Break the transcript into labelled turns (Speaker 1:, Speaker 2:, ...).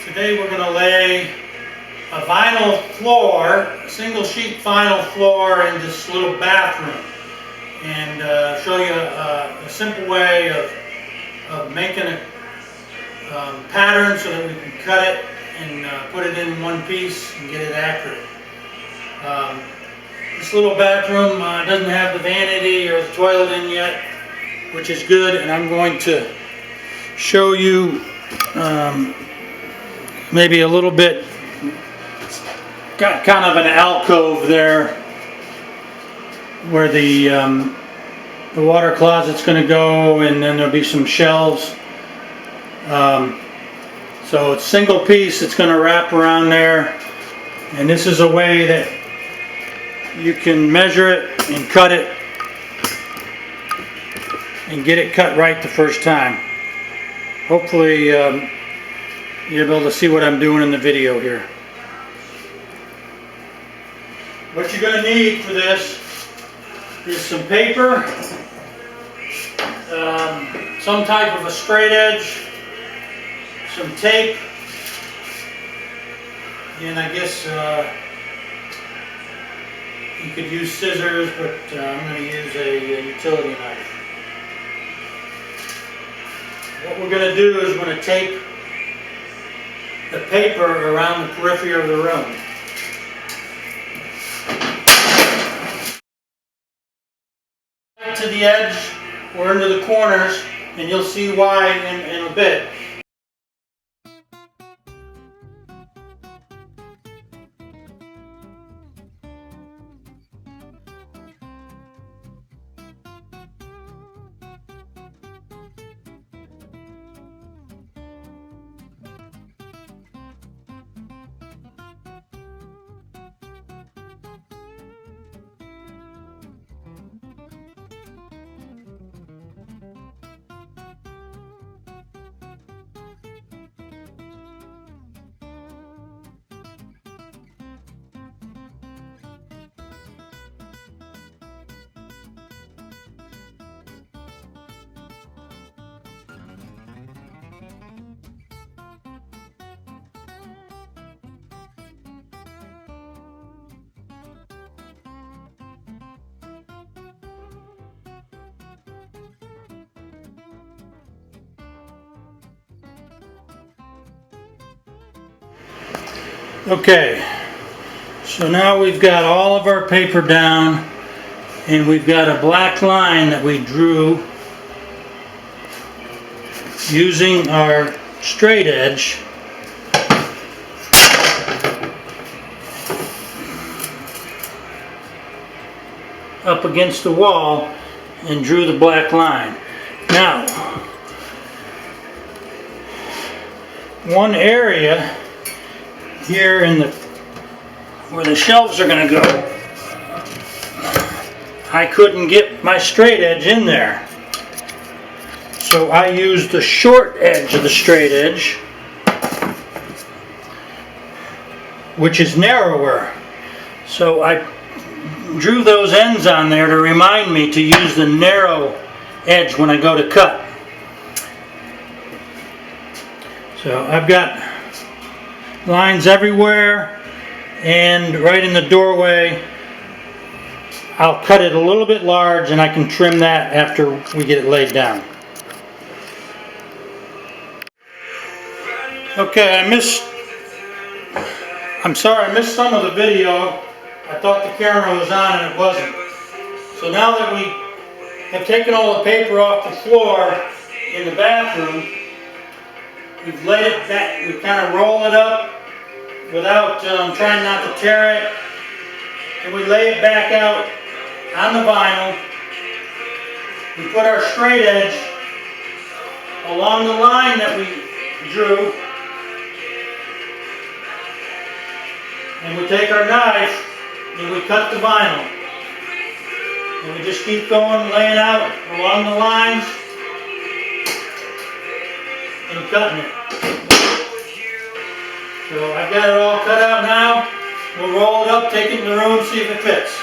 Speaker 1: Today we're going to lay a vinyl floor, a single sheet vinyl floor in this little bathroom, and show you a simple way of making a pattern so that we can cut it and put it in one piece and get it accurate. This little bathroom doesn't have the vanity or the toilet in yet, which is good, and I'm going to show you maybe a little bit, got kind of an alcove there where the water closet's going to go, and then there'll be some shelves. So it's single piece, it's going to wrap around there, and this is a way that you can measure it and cut it and get it cut right the first time. Hopefully you'll be able to see what I'm doing in the video here. What you're going to need for this is some paper, some type of a straight edge, some tape, and I guess you could use scissors, but I'm going to use a utility knife. What we're going to do is we're going to tape the paper around the periphery of the room. To the edge or into the corners, and you'll see why in a bit. Okay, so now we've got all of our paper down, and we've got a black line that we drew using our straight edge up against the wall and drew the black line. Now, one area here in where the shelves are going to go, I couldn't get my straight edge in there, so I used the short edge of the straight edge, which is narrower. So I drew those ends on there to remind me to use the narrow edge when I go to cut. So I've got lines everywhere, and right in the doorway. I'll cut it a little bit large, and I can trim that after we get it laid down. Okay, I'm sorry I missed some of the video. I thought the camera was on and it wasn't. So now that we have taken all the paper off the floor in the bathroom, we've laid it back, we kind of roll it up without trying not to tear it, and we lay it back out on the vinyl. We put our straight edge along the line that we drew, and we take our knife and we cut the vinyl. And we just keep going, laying out along the lines and cutting it. So I've got it all cut out now. We'll roll it up, take it in the room, see if it fits.